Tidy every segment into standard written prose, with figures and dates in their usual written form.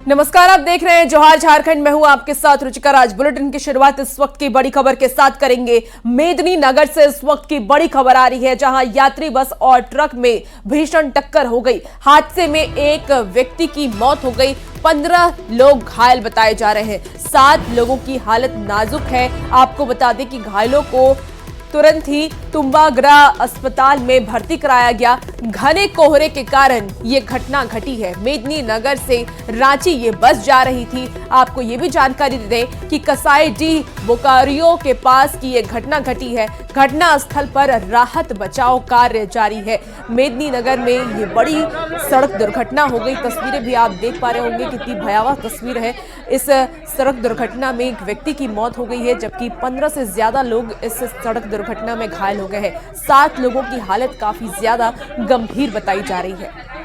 नमस्कार, आप देख रहे हैं जोहार झारखंड। मैं हूं आपके साथ रुचिका राज। बुलेटिन की शुरुआत इस वक्त की बड़ी खबर के साथ करेंगे। मेदिनीनगर से इस वक्त की बड़ी खबर आ रही है, जहां यात्री बस और ट्रक में भीषण टक्कर हो गई। हादसे में एक व्यक्ति की मौत हो गई, 15 लोग घायल बताए जा रहे हैं। 7 लोगों की हालत नाजुक है। आपको बता दें कि घायलों को तुरंत ही तुम्बागरा अस्पताल में भर्ती कराया गया। घने कोहरे के कारण ये घटना घटी है। मेदिनीनगर से रांची ये बस जा रही थी। आपको ये भी जानकारी दें कि कसाईडीह बोकारियो के पास की ये घटना घटी है। घटना स्थल पर राहत बचाव कार्य जारी है। मेदिनीनगर में ये बड़ी सड़क दुर्घटना हो गई। तस्वीरें भी आप देख पा रहे होंगे, कितनी भयावह तस्वीर है। इस सड़क दुर्घटना में एक व्यक्ति की मौत हो गई है, जबकि 15 से ज्यादा लोग इस सड़क दुर्घटना में घायल हो गए हैं। 7 लोगों की हालत काफी ज्यादा गंभीर बताई जा रही है।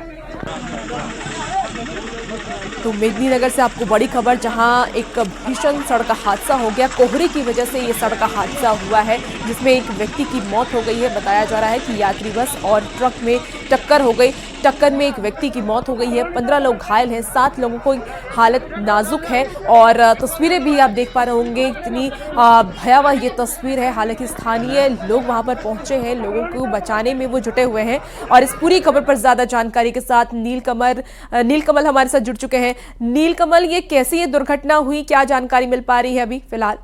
तो मेदिनीनगर से आपको बड़ी खबर, जहां एक भीषण सड़क हादसा हो गया। कोहरे की वजह से ये सड़क हादसा हुआ है, जिसमें एक व्यक्ति की मौत हो गई है। बताया जा रहा है कि यात्री बस और ट्रक में टक्कर हो गई। टक्कर में एक व्यक्ति की मौत हो गई है, 15 लोग घायल हैं, 7 लोगों को हालत नाजुक है। और तस्वीरें भी आप देख पा रहे होंगे, इतनी भयावह ये तस्वीर है। हालांकि स्थानीय लोग वहां पर पहुंचे हैं, लोगों को बचाने में वो जुटे हुए हैं। और इस पूरी खबर पर ज्यादा जानकारी के साथ नीलकमल हमारे साथ जुड़ चुके हैं। नीलकमल, ये कैसी ये दुर्घटना हुई, क्या जानकारी मिल पा रही है अभी फिलहाल?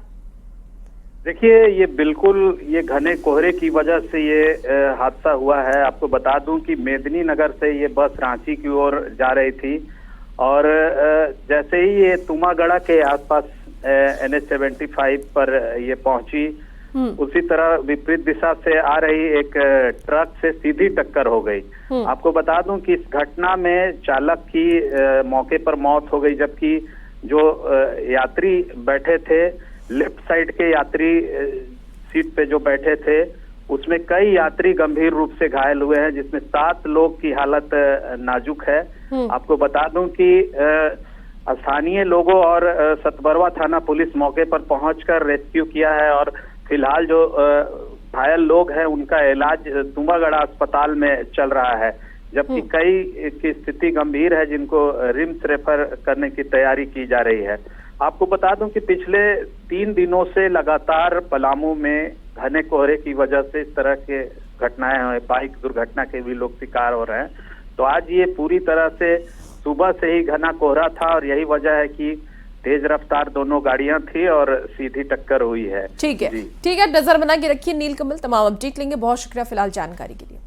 देखिए, ये बिल्कुल ये घने कोहरे की वजह से ये हादसा हुआ है। आपको बता दूं कि मेदिनीनगर से ये बस रांची की ओर जा रही थी और जैसे ही ये तुमागड़ा के आसपास NH-75 पर ये पहुंची, उसी तरह विपरीत दिशा से आ रही एक ट्रक से सीधी टक्कर हो गई। आपको बता दूं कि इस घटना में चालक की मौके पर मौत हो गई, जबकि जो यात्री बैठे थे, लेफ्ट साइड के यात्री सीट पे जो बैठे थे, उसमें कई यात्री गंभीर रूप से घायल हुए हैं, जिसमें 7 लोग की हालत नाजुक है। आपको बता दूं कि स्थानीय लोगों और सतबरवा थाना पुलिस मौके पर पहुंचकर रेस्क्यू किया है और फिलहाल जो घायल लोग हैं उनका इलाज तुम्बागड़ा अस्पताल में चल रहा है, जबकि कई की स्थिति गंभीर है, जिनको रिम्स रेफर करने की तैयारी की जा रही है। आपको बता दूं कि पिछले 3 दिनों से लगातार पलामू में घने कोहरे की वजह से इस तरह के घटनाएं हैं, बाइक दुर्घटना के भी लोग शिकार हो रहे हैं। तो आज ये पूरी तरह से सुबह से ही घना कोहरा था और यही वजह है कि तेज रफ्तार दोनों गाड़ियां थी और सीधी टक्कर हुई है। ठीक है, नजर बना के रखिए नीलकमल। तमाम अपडेट लेंगे। बहुत शुक्रिया फिलहाल जानकारी के लिए।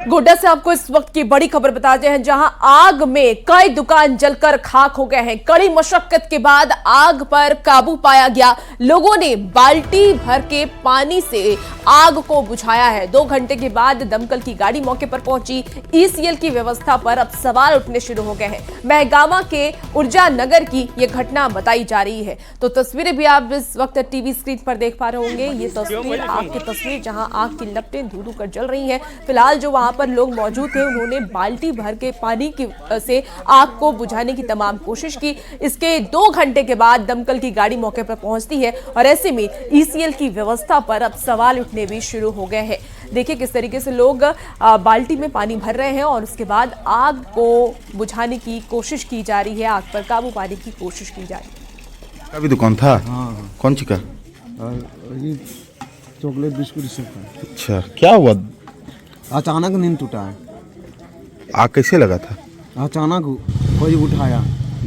गोड्डा से आपको इस वक्त की बड़ी खबर बताते हैं, जहां आग में कई दुकान जलकर खाक हो गए हैं। कड़ी मशक्कत के बाद आग पर काबू पाया गया। लोगों ने बाल्टी भर के पानी से आग को बुझाया है। 2 घंटे के बाद दमकल की गाड़ी मौके पर पहुंची। ECL की व्यवस्था पर अब सवाल उठने शुरू हो गए हैं। महगामा के ऊर्जा नगर की यह घटना बताई जा रही है। तो तस्वीरें भी आप इस वक्त टीवी स्क्रीन पर देख पा रहे होंगे। ये तस्वीर आग की तस्वीर, जहां आग की लपटें धू धू कर जल रही हैं। फिलहाल जो वहां पर लोग मौजूद थे, उन्होंने बाल्टी भर के पानी की से आग को बुझाने की तमाम कोशिश की। इसके 2 घंटे के बाद दमकल की गाड़ी मौके पर पहुंचती है और ऐसे में ECL की व्यवस्था पर अब सवाल उठने भी शुरू हो गए हैं। देखिए किस तरीके से लोग बाल्टी में पानी भर रहे हैं और उसके बाद आग को बुझाने की कोशिश की जा रही है, आग पर काबू पाने की कोशिश की जा रही है। अभी दुकान था? हाँ। कौन सी का? चॉकलेट बिस्कुट सब। अच्छा, क्या हुआ? अचानक नींद टूटा है। आग कैसे लगा था? अचानक कोई उठाया।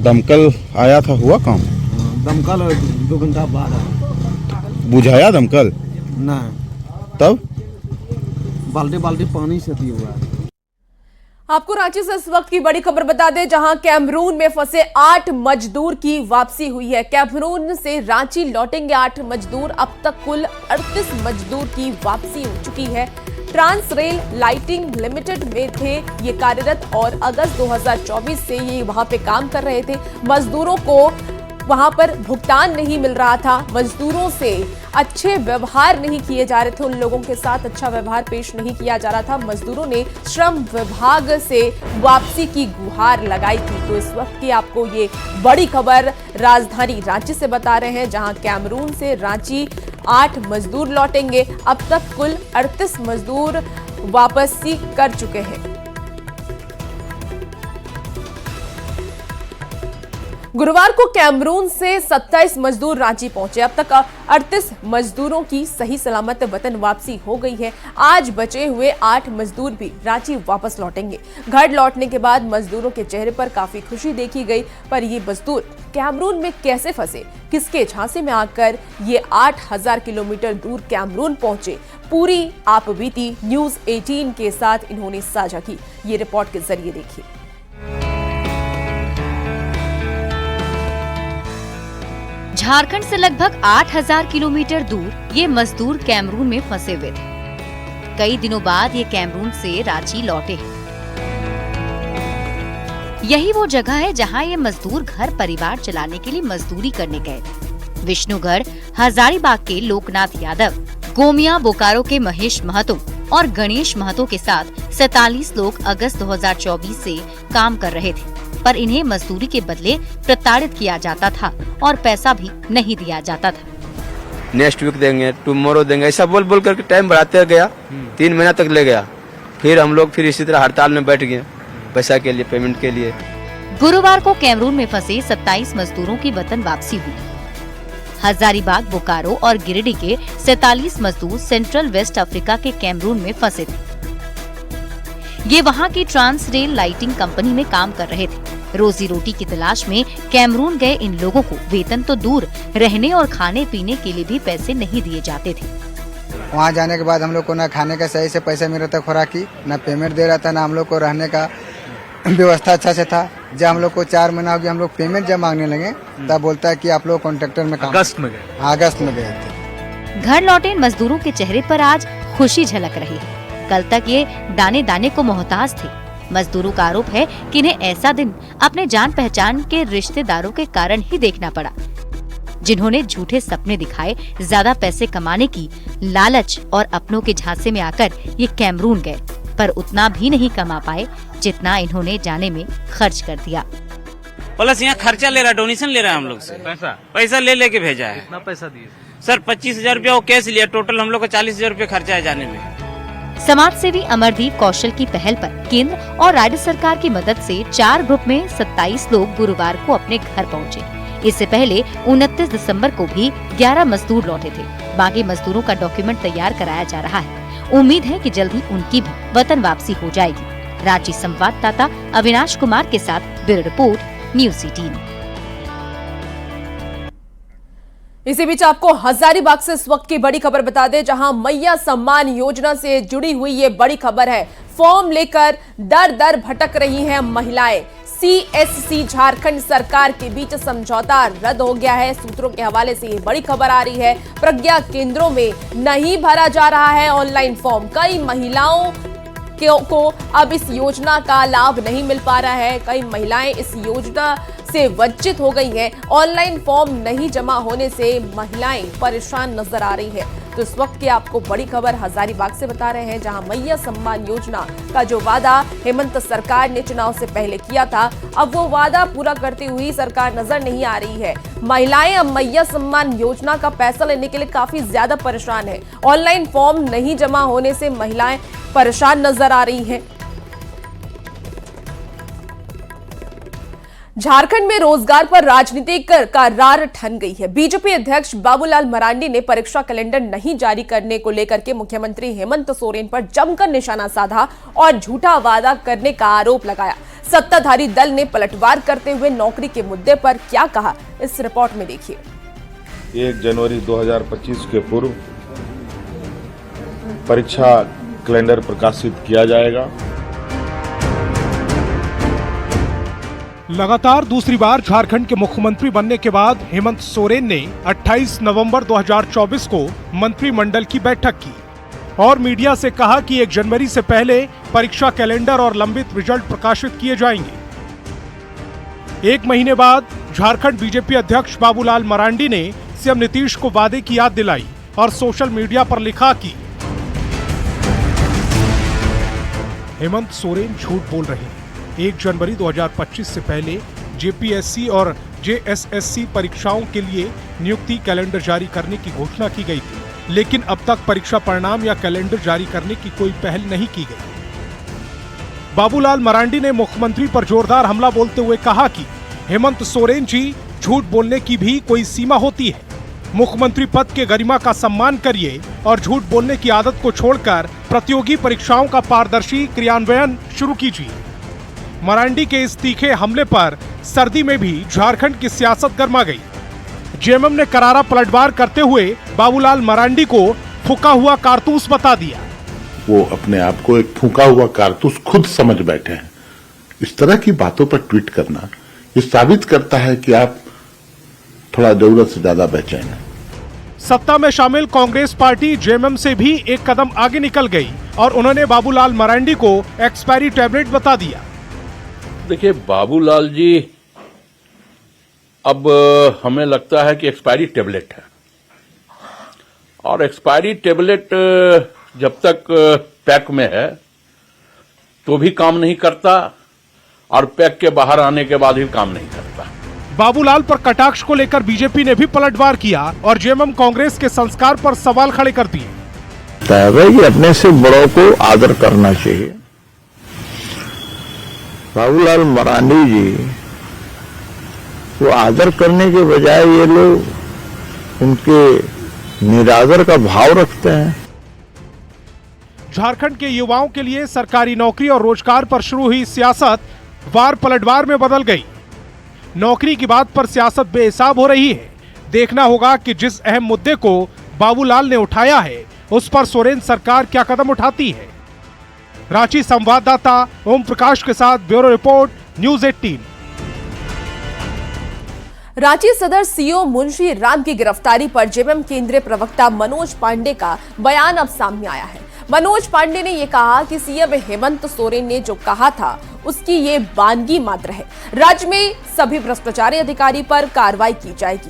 दमकल आया था, हुआ काम? दमकल 2 घंटा बाद आया। बुझाया दमकल? नहीं, तब बाल्टी बाल्टी पानी से दिया हुआ है। आपको रांची से इस वक्त की बड़ी खबर बता दें, जहां कैमरून में फंसे 8 मजदूर की वापसी हुई है। कैमरून से रांची लौटेंगे 8 मजदूर। अब तक कुल 38 मजदूर की वापसी हो चुकी है। ट्रांस रेल लाइटिंग लिमिटेड में थे ये कार्यरत और अगस्त 2024 से ये वहां पे काम कर रहे थे। मजदूरों को वहां पर भुगतान नहीं मिल रहा था। मजदूरों से अच्छे व्यवहार नहीं किए जा रहे थे, उन लोगों के साथ अच्छा व्यवहार पेश नहीं किया जा रहा था। मजदूरों ने श्रम विभाग से वापसी की गुहार लगाई थी। तो इस वक्त की आपको ये बड़ी खबर राजधानी रांची से बता रहे हैं, जहां कैमरून से रांची 8 मजदूर लौटेंगे। अब तक कुल 38 मजदूर वापसी कर चुके हैं। गुरुवार को कैमरून से 27 मजदूर रांची पहुंचे। अब तक 38 मजदूरों की सही सलामत वतन वापसी हो गई है। आज बचे हुए 8 मजदूर भी रांची वापस लौटेंगे। घर लौटने के बाद मजदूरों के चेहरे पर काफी खुशी देखी गई। पर ये मजदूर कैमरून में कैसे फंसे, किसके झांसे में आकर ये 8000 किलोमीटर दूर कैमरून पहुंचे, पूरी आपबीती न्यूज 18 के साथ इन्होंने साझा की। ये रिपोर्ट के जरिए देखिए। झारखंड से लगभग 8000 किलोमीटर दूर ये मजदूर कैमरून में फंसे हुए थे। कई दिनों बाद ये कैमरून से रांची लौटे हैं। यही वो जगह है जहां ये मजदूर घर परिवार चलाने के लिए मजदूरी करने गए थे। विष्णुगढ़ हजारीबाग के लोकनाथ यादव, गोमिया बोकारो के महेश महतो और गणेश महतो के साथ 47 लोग अगस्त 2024 से काम कर रहे थे, पर इन्हें मजदूरी के बदले प्रताड़ित किया जाता था और पैसा भी नहीं दिया जाता था। नेक्स्ट वीक देंगे, टुमारो देंगे, ऐसा बोल बोल करके टाइम बढ़ाते गया। 3 महीना तक ले गया। फिर हम लोग इसी तरह हड़ताल में बैठ गए पैसा के लिए, पेमेंट के लिए। गुरुवार को कैमरून में फंसे 27 मजदूरों की वतन वापसी हुई। हजारीबाग, बोकारो और गिरिडीह के 47 मजदूर सेंट्रल वेस्ट अफ्रीका के कैमरून में फंसे थे। ये वहाँ की ट्रांस रेल लाइटिंग कंपनी में काम कर रहे थे। रोजी रोटी की तलाश में कैमरून गए इन लोगों को वेतन तो दूर, रहने और खाने पीने के लिए भी पैसे नहीं दिए जाते थे। वहाँ जाने के बाद हम लोग को न खाने का सही से पैसा मिल रहा था, खुराकी न पेमेंट दे रहा था, न हम लोग को रहने का व्यवस्था अच्छा से था। जब हम लोग को 4 महीना हो गया, हम लोग पेमेंट जब मांगने लगे तब बोलता है कि आप लोग कॉन्ट्रैक्टर में काम। अगस्त में गए थे। घर लौटे मजदूरों के चेहरे पर आज खुशी झलक रही है। कल तक ये दाने दाने को मोहताज थे। मजदूरों का आरोप है कि इन्हें ऐसा दिन अपने जान पहचान के रिश्तेदारों के कारण ही देखना पड़ा, जिन्होंने झूठे सपने दिखाए, ज्यादा पैसे कमाने की लालच और अपनों के झांसे में आकर ये कैमरून गए, पर उतना भी नहीं कमा पाए जितना इन्होंने जाने में खर्च कर दिया। प्लस यहाँ खर्चा ले रहा, डोनेशन ले रहा है हम लोग से। पैसा ले लेके भेजा है। कितना पैसा दिए सर? 25,000 रुपया वो कैश लिया। टोटल हम लोग का 40,000 रुपया खर्चा है जाने में। समाज सेवी अमरदीप कौशल की पहल पर केंद्र और राज्य सरकार की मदद से 4 ग्रुप में 27 लोग गुरुवार को अपने घर पहुंचे। इससे पहले 29 दिसंबर को भी 11 मजदूर लौटे थे। बाकी मजदूरों का डॉक्यूमेंट तैयार कराया जा रहा है। उम्मीद है कि जल्द ही उनकी भी वतन वापसी हो जाएगी। रांची संवाददाता अविनाश कुमार के साथ ब्यूरो रिपोर्ट, न्यूज 18। इसी बीच आपको हजारीबाग से इस वक्त की बड़ी खबर बता दें, जहां मैया सम्मान योजना से जुड़ी हुई ये बड़ी खबर है। फॉर्म लेकर दर दर भटक रही हैं महिलाएं। CSC झारखंड सरकार के बीच समझौता रद्द हो गया है। सूत्रों के हवाले से ये बड़ी खबर आ रही है। प्रज्ञा केंद्रों में नहीं भरा जा रहा है ऑनलाइन फॉर्म। कई महिलाओं को अब इस योजना का लाभ नहीं मिल पा रहा है। कई महिलाएं इस योजना से वंचित हो गई हैं। ऑनलाइन फॉर्म नहीं जमा होने से महिलाएं परेशान नजर आ रही है। तो इस वक्त की आपको बड़ी खबर हजारीबाग से बता रहे हैं, जहां मैया सम्मान योजना का जो वादा हेमंत सरकार ने चुनाव से पहले किया था, अब वो वादा पूरा करती हुई सरकार नजर नहीं आ रही है। महिलाएं अब मैया सम्मान योजना का पैसा लेने के लिए काफी ज्यादा परेशान है। ऑनलाइन फॉर्म नहीं जमा होने से महिलाएं परेशान नजर आ रही हैं। झारखंड में रोजगार पर राजनीतिक करार ठन गई है। बीजेपी अध्यक्ष बाबूलाल मरांडी ने परीक्षा कैलेंडर नहीं जारी करने को लेकर के मुख्यमंत्री हेमंत सोरेन पर जमकर निशाना साधा और झूठा वादा करने का आरोप लगाया। सत्ताधारी दल ने पलटवार करते हुए नौकरी के मुद्दे पर क्या कहा, इस रिपोर्ट में देखिए। 1 जनवरी 2025 के पूर्व परीक्षा कैलेंडर प्रकाशित किया जाएगा। लगातार दूसरी बार झारखंड के मुख्यमंत्री बनने के बाद हेमंत सोरेन ने 28 नवंबर 2024 को मंत्रिमंडल की बैठक की और मीडिया से कहा कि 1 जनवरी से पहले परीक्षा कैलेंडर और लंबित रिजल्ट प्रकाशित किए जाएंगे। 1 महीने बाद झारखंड बीजेपी अध्यक्ष बाबूलाल मरांडी ने सीएम नीतीश को वादे की याद दिलाई और सोशल मीडिया पर लिखा कि हेमंत सोरेन झूठ बोल रहे हैं। 1 जनवरी 2025 से पहले जेपीएससी और जेएसएससी परीक्षाओं के लिए नियुक्ति कैलेंडर जारी करने की घोषणा की गई थी, लेकिन अब तक परीक्षा परिणाम या कैलेंडर जारी करने की कोई पहल नहीं की गई। बाबूलाल मरांडी ने मुख्यमंत्री पर जोरदार हमला बोलते हुए कहा कि हेमंत सोरेन जी, झूठ बोलने की भी कोई सीमा होती है। मुख्यमंत्री पद के गरिमा का सम्मान करिए और झूठ बोलने की आदत को छोड़कर प्रतियोगी परीक्षाओं का पारदर्शी क्रियान्वयन शुरू कीजिए। मरांडी के इस तीखे हमले पर सर्दी में भी झारखंड की सियासत गर्मा गई। जेएमएम ने करारा पलटवार करते हुए बाबूलाल मरांडी को फूका हुआ कारतूस बता दिया। वो अपने आप को एक फूका हुआ कारतूस खुद समझ बैठे हैं। इस तरह की बातों पर ट्वीट करना ये साबित करता है कि आप थोड़ा जरूरत से ज्यादा बेचैन हैं। सत्ता में शामिल कांग्रेस पार्टी जेएमएम से भी एक कदम आगे निकल गई और उन्होंने बाबूलाल मरांडी को एक्सपायरी टैबलेट बता दिया। देखिए बाबूलाल जी, अब हमें लगता है कि एक्सपायरी टेबलेट है, और एक्सपायरी टेबलेट जब तक पैक में है तो भी काम नहीं करता, और पैक के बाहर आने के बाद भी काम नहीं करता। बाबूलाल पर कटाक्ष को लेकर बीजेपी ने भी पलटवार किया और जेएमएम कांग्रेस के संस्कार पर सवाल खड़े कर दिए। अपने से बड़ों को आदर करना चाहिए। बाबूलाल मरांडी जी वो आदर करने के बजाय ये लोग उनके निरादर का भाव रखते हैं। झारखंड के युवाओं के लिए सरकारी नौकरी और रोजगार पर शुरू हुई सियासत वार पलटवार में बदल गई। नौकरी की बात पर सियासत बेहिसाब हो रही है। देखना होगा कि जिस अहम मुद्दे को बाबूलाल ने उठाया है उस पर सोरेन सरकार क्या कदम उठाती है। रांची संवाददाता ओम प्रकाश के साथ ब्यूरो रिपोर्ट, न्यूज़ 18। रांची सदर सीओ मुंशी राम की गिरफ्तारी पर जेएमएम केंद्रीय प्रवक्ता मनोज पांडे का बयान अब सामने आया है। मनोज पांडे ने यह कहा कि सीएम हेमंत सोरेन ने जो कहा था उसकी ये वानगी मात्र है। राज्य में सभी भ्रष्टाचारी अधिकारी पर कार्रवाई की जाएगी।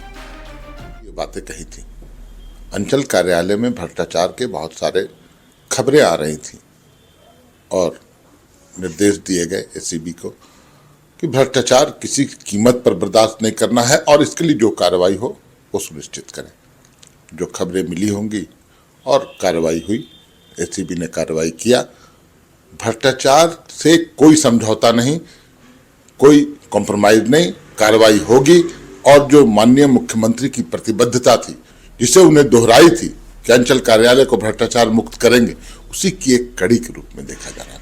ये बातें कही थी। अंचल कार्यालय में भ्रष्टाचार के बहुत सारे खबरें आ रही थी और निर्देश दिए गए एसीबी को कि भ्रष्टाचार किसी कीमत पर बर्दाश्त नहीं करना है और इसके लिए जो कार्रवाई हो वो सुनिश्चित करें। जो खबरें मिली होंगी और कार्रवाई हुई, एसीबी ने कार्रवाई किया। भ्रष्टाचार से कोई समझौता नहीं, कोई कॉम्प्रोमाइज नहीं, कार्रवाई होगी। और जो माननीय मुख्यमंत्री की प्रतिबद्धता थी, जिसे उन्हें दोहराई थी कि अंचल कार्यालय को भ्रष्टाचार मुक्त करेंगे, उसी की एक कड़ी के रूप में देखा जाना चाहिए।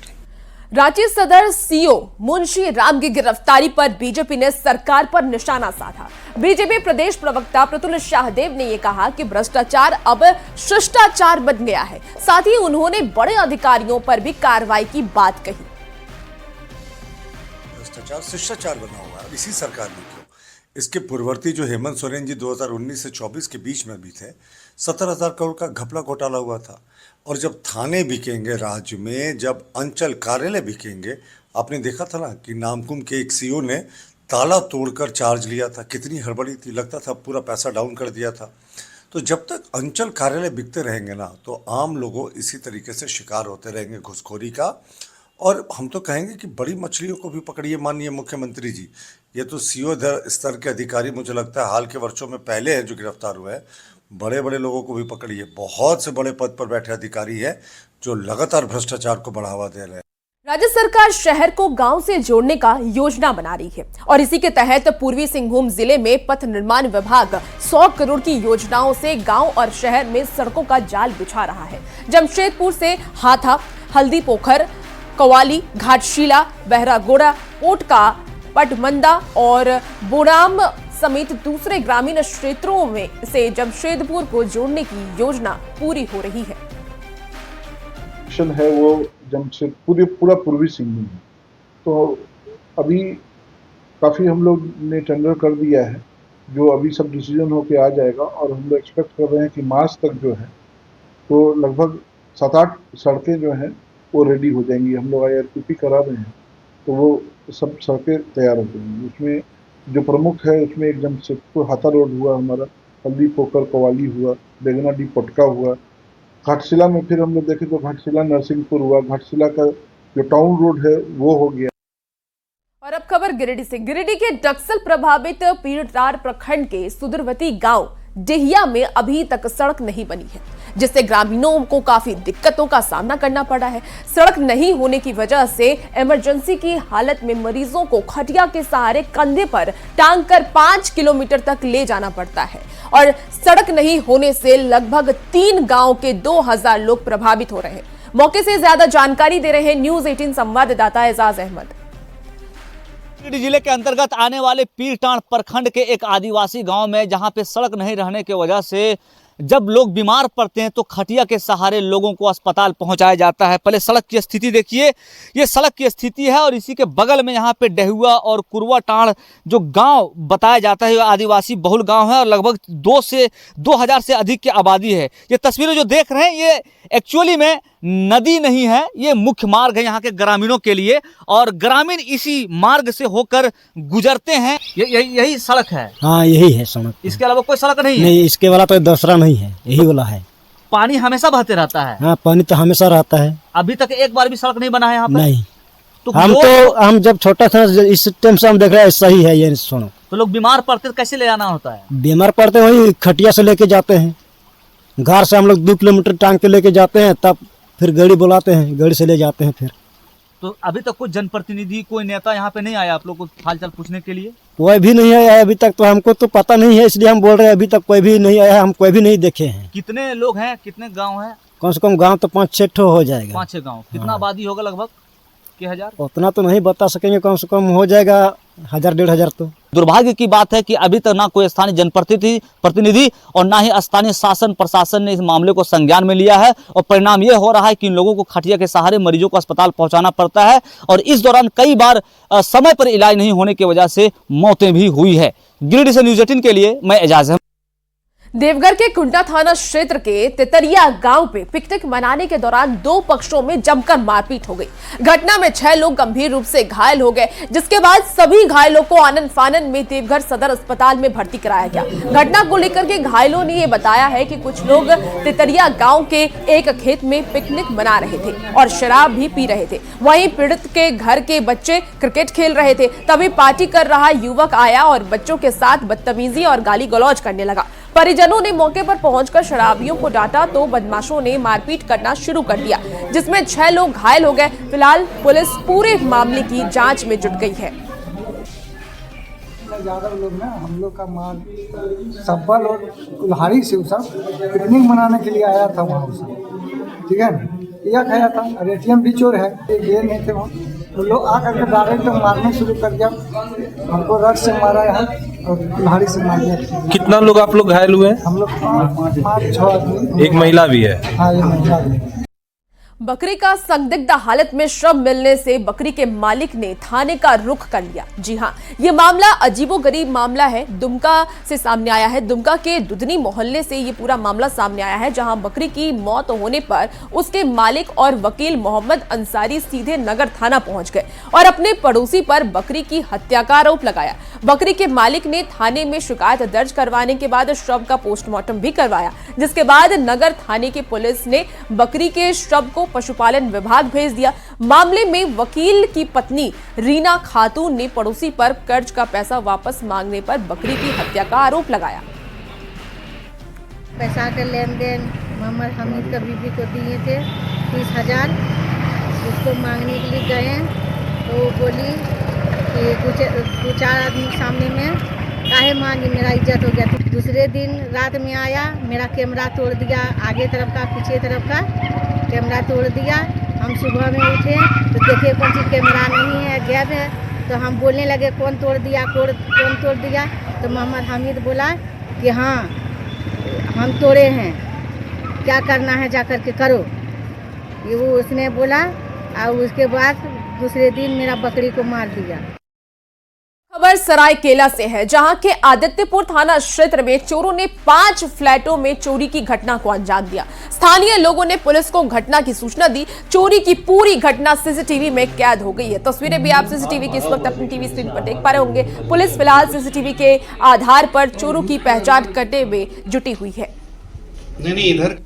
रांची सदर सीओ मुंशी राम की गिरफ्तारी पर बीजेपी ने सरकार पर निशाना साधा। बीजेपी प्रदेश प्रवक्ता प्रतुल शाहदेव ने यह कहा कि भ्रष्टाचार अब शिष्टाचार बन गया है। साथ ही उन्होंने बड़े अधिकारियों पर भी कार्रवाई की बात कही। भ्रष्टाचार शिष्टाचार बना हुआ है इसी सरकार में। क्यों? इसके पूर्ववर्ती जो हेमंत सोरेन जी 2019 से 24 के बीच में भी थे, 70,000 करोड़ का घपला घोटाला हुआ था। और जब थाने बिकेंगे राज्य में, जब अंचल कार्यालय बिकेंगे, आपने देखा था ना कि नामकुम के एक सीओ ने ताला तोड़कर चार्ज लिया था। कितनी हड़बड़ी थी, लगता था पूरा पैसा डाउन कर दिया था। तो जब तक अंचल कार्यालय बिकते रहेंगे ना, तो आम लोगों इसी तरीके से शिकार होते रहेंगे घुसखोरी का। और हम तो कहेंगे कि बड़ी मछलियों को भी पकड़िए माननीय मुख्यमंत्री जी। ये तो सीओ स्तर के अधिकारी मुझे लगता है हाल के वर्षों में पहले हैं जो गिरफ्तार हुए हैं। बड़े बड़े लोगों को भी पकड़िए। बहुत से बड़े पद पर बैठे अधिकारी हैं जो लगातार भ्रष्टाचार को बढ़ावा दे रहे हैं। राज्य सरकार शहर को गांव से जोड़ने का योजना बना रही है और इसी के तहत पूर्वी सिंहभूम जिले में पथ निर्माण विभाग 100 करोड़ की योजनाओं से गांव और शहर में सड़कों का जाल बिछा रहा है। जमशेदपुर से हाथा, हल्दी पोखर, कवाली, घाटशिला, बहरागोड़ा, पोटका, पटमंदा और बोराम समेत दूसरे ग्रामीण क्षेत्रों में से जमशेदपुर को जोड़ने की योजना पूरी हो रही है। मिशन है वो जमशेदपुर पूरा पूर्वी सिंहभूम। तो अभी काफ़ी हम लोग ने टेंडर कर दिया है, जो अभी सब डिसीजन होके आ जाएगा और हम लोग एक्सपेक्ट कर रहे हैं कि मार्च तक जो है तो लगभग 7-8 सड़कें जो हैं वो रेडी हो जाएंगी। हम लोग IRPP करा रहे हैं तो वो सब सड़कें तैयार हो जाएंगी। उसमें जो प्रमुख है उसमें एक जमशेदपुर हाथा रोड हुआ, हमारा हल्दी पोखर कवाली हुआ, बेगनाडी पटका हुआ। घाटशिला में फिर हम लोग देखें तो घाटशिला नरसिंहपुर हुआ। घाटशिला का जो टाउन रोड है वो हो गया। और अब खबर गिरिडीह से। गिरिडीह के नक्सल प्रभावित पीरटार प्रखंड के सुदूरवर्ती गांव डेहिया में अभी तक सड़क नहीं बनी है, जिससे ग्रामीणों को काफी दिक्कतों का सामना करना पड़ा है। सड़क नहीं होने की वजह से इमरजेंसी की हालत में मरीजों को खटिया के सहारे कंधे पर टांग कर 5 किलोमीटर तक ले जाना पड़ता है और सड़क नहीं होने से लगभग 3 गांव के 2000 लोग प्रभावित हो रहे हैं। मौके से ज्यादा जानकारी दे रहे हैं न्यूज 18 संवाददाता एजाज अहमद। गिरिडीह जिले के अंतर्गत आने वाले पीरटांड प्रखंड के एक आदिवासी गांव में जहां पे सड़क नहीं रहने की वजह से जब लोग बीमार पड़ते हैं तो खटिया के सहारे लोगों को अस्पताल पहुंचाया जाता है। पहले सड़क की स्थिति देखिए, ये सड़क की स्थिति है और इसी के बगल में यहाँ पे डहुआ और कुरवा टांड जो गांव बताया जाता है आदिवासी बहुल गांव है और लगभग 2000 से अधिक की आबादी है। ये तस्वीरें जो देख रहे हैं ये एक्चुअली में नदी नहीं है, ये मुख्य मार्ग है यहाँ के ग्रामीणों के लिए और ग्रामीण इसी मार्ग से होकर गुजरते हैं। यही सड़क है। हाँ यही है सड़क, इसके अलावा कोई सड़क नहीं है। नहीं, इसके वाला तो दूसरा नहीं है, यही वाला है। पानी हमेशा बहते रहता है। हाँ पानी तो हमेशा रहता है। अभी तक एक बार भी सड़क नहीं बना है यहाँ पर? नहीं। तो हम जब छोटा था इस टाइम से हम देख रहे हैं सही है ये सड़क। तो लोग बीमार पड़ते कैसे ले जाना होता है? बीमार पड़ते वही खटिया से लेके जाते हैं, घर से हम लोग 2 किलोमीटर टांग के लेके जाते हैं, तब फिर गाड़ी बुलाते हैं, गाड़ी से ले जाते हैं। फिर तो अभी तक कोई जनप्रतिनिधि कोई नेता यहाँ पे नहीं आया आप लोग को हालचाल पूछने के लिए? कोई भी नहीं आया है अभी तक, तो हमको तो पता नहीं है इसलिए हम बोल रहे हैं अभी तक कोई भी नहीं आया है, हम कोई भी नहीं देखे हैं। कितने लोग हैं, कितने गांव हैं? कम से कम गांव तो 5-6 ठो हो जाएगा। 5-6 गांव। कितना आबादी होगा लगभग के हजार? उतना तो नहीं बता सकेंगे, कम से कम हो जाएगा 1000-1500 तो। दुर्भाग्य की बात है कि अभी तक ना कोई स्थानीय जनप्रतिनिधि और ना ही स्थानीय शासन प्रशासन ने इस मामले को संज्ञान में लिया है और परिणाम ये हो रहा है कि इन लोगों को खटिया के सहारे मरीजों को अस्पताल पहुंचाना पड़ता है और इस दौरान कई बार समय पर इलाज नहीं होने की वजह से मौतें भी हुई है। गिरिडीह से न्यूज 18 के लिए मैं एजाज अहमद। देवघर के कुंडा थाना क्षेत्र के तितरिया गांव पे पिकनिक मनाने के दौरान 2 पक्षों में जमकर मारपीट हो गई। घटना में 6 लोग गंभीर रूप से घायल हो गए, जिसके बाद सभी घायलों को आनन फानन में देवघर सदर अस्पताल में भर्ती कराया गया। घटना को लेकर के घायलों ने ये बताया है कि कुछ लोग तितरिया गांव के एक खेत में पिकनिक मना रहे थे और शराब भी पी रहे थे। वहीं पीड़ित के घर के बच्चे क्रिकेट खेल रहे थे, तभी पार्टी कर रहा युवक आया और बच्चों के साथ बदतमीजी और गाली गलौज करने लगा। परिजनों ने मौके पर पहुंचकर शराबियों को डांटा तो बदमाशों ने मारपीट करना शुरू कर दिया, जिसमें 6 लोग घायल हो गए। फिलहाल पुलिस पूरे मामले की जांच में जुट गई है। ज्यादा लोग ना हम लोग का माल सब्बल और कुल्हाड़ी से सब पिकनिक मनाने के लिए आया था वहाँ, ठीक है ना, यह खाया था। एटीएम भी चोर है, ये नहीं थे वहाँ, तो लोग आकर के डायरेक्ट मारने शुरू कर दिया। हमको रड से मारा है और कुल्हाड़ी से मार दिया। कितना लोग आप लोग घायल हुए? हम लोग 5-6 आदमी। एक महिला भी है? हाँ एक महिला भी है। बकरी का संदिग्ध हालत में शव मिलने से बकरी के मालिक ने थाने का रुख कर लिया। जी हां, ये मामला अजीबोगरीब मामला है, दुमका से सामने आया है। दुमका के दुधनी मोहल्ले से ये पूरा मामला सामने आया है, जहां बकरी की मौत होने पर उसके मालिक और वकील मोहम्मद अंसारी सीधे नगर थाना पहुंच गए और अपने पड़ोसी पर बकरी की हत्या का आरोप लगाया। बकरी के मालिक ने थाने में शिकायत दर्ज करवाने के बाद शव का पोस्टमार्टम भी करवाया, जिसके बाद नगर थाने की पुलिस ने बकरी के शव को पशुपालन विभाग भेज दिया। मामले में वकील की पत्नी रीना खातून ने पड़ोसी पर कर्ज का पैसा वापस मांगने पर बकरी की हत्या का आरोप लगाया। पैसा के लेन देन मोहम्मद हमीद का बीबी को दिए थे 30,000, उसको मांगने के लिए गए तो वो बोली कि कुछ 4 आदमी सामने में काहे मांगी, मेरा इज्जत हो गया। दूसरे दिन रात में आया, मेरा कैमरा तोड़ दिया, आगे तरफ का पीछे तरफ का कैमरा तोड़ दिया। हम सुबह में उठे तो देखे कौन सी कैमरा नहीं है, गैब है, तो हम बोलने लगे कौन तोड़ दिया, कौन तोड़ दिया। तो मोहम्मद हमीद बोला कि हाँ हम तोड़े हैं, क्या करना है जा कर के करो, ये वो उसने बोला। और उसके बाद दूसरे दिन मेरा बकरी को मार दिया। खबर सरायकेला से है, जहां के आदित्यपुर थाना क्षेत्र में चोरों ने 5 फ्लैटों में चोरी की घटना को अंजाम दिया। स्थानीय लोगों ने पुलिस को घटना की सूचना दी। चोरी की पूरी घटना सीसीटीवी में कैद हो गई है। तस्वीरें भी आप सीसीटीवी की इस वक्त अपनी टीवी स्क्रीन पर देख पा रहे होंगे। पुलिस फिलहाल सीसीटीवी के आधार पर चोरों की पहचान करने में जुटी हुई है। नहीं इधर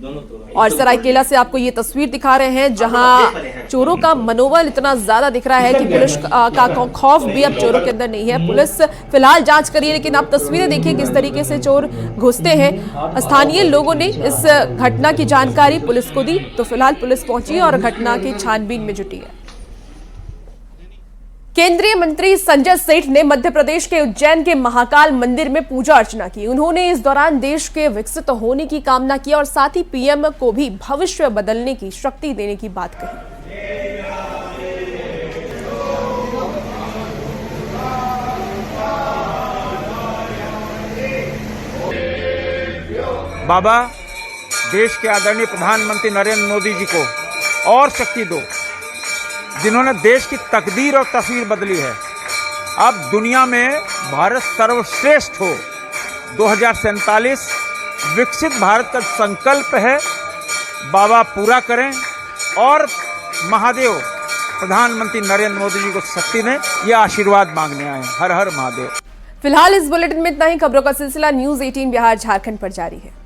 और सरायकेला से आपको ये तस्वीर दिखा रहे हैं जहां चोरों का मनोबल इतना ज्यादा दिख रहा है कि पुलिस का खौफ भी अब चोरों के अंदर नहीं है। पुलिस फिलहाल जांच कर रही है, लेकिन आप तस्वीरें देखिए किस तरीके से चोर घुसते हैं। स्थानीय लोगों ने इस घटना की जानकारी पुलिस को दी, तो फिलहाल पुलिस पहुंची और घटना की छानबीन में जुटी है। केंद्रीय मंत्री संजय सेठ ने मध्य प्रदेश के उज्जैन के महाकाल मंदिर में पूजा अर्चना की। उन्होंने इस दौरान देश के विकसित होने की कामना की और साथ ही पीएम को भी भविष्य बदलने की शक्ति देने की बात कही। बाबा, देश के आदरणीय प्रधानमंत्री नरेंद्र मोदी जी को और शक्ति दो, जिन्होंने देश की तकदीर और तस्वीर बदली है। अब दुनिया में भारत सर्वश्रेष्ठ हो। 2047 विकसित भारत का संकल्प है, बाबा पूरा करें और महादेव प्रधानमंत्री नरेंद्र मोदी जी को शक्ति दें, यह आशीर्वाद मांगने आए हैं। हर हर महादेव। फिलहाल इस बुलेटिन में इतना ही। खबरों का सिलसिला न्यूज़ 18 बिहार झारखंड पर जारी है।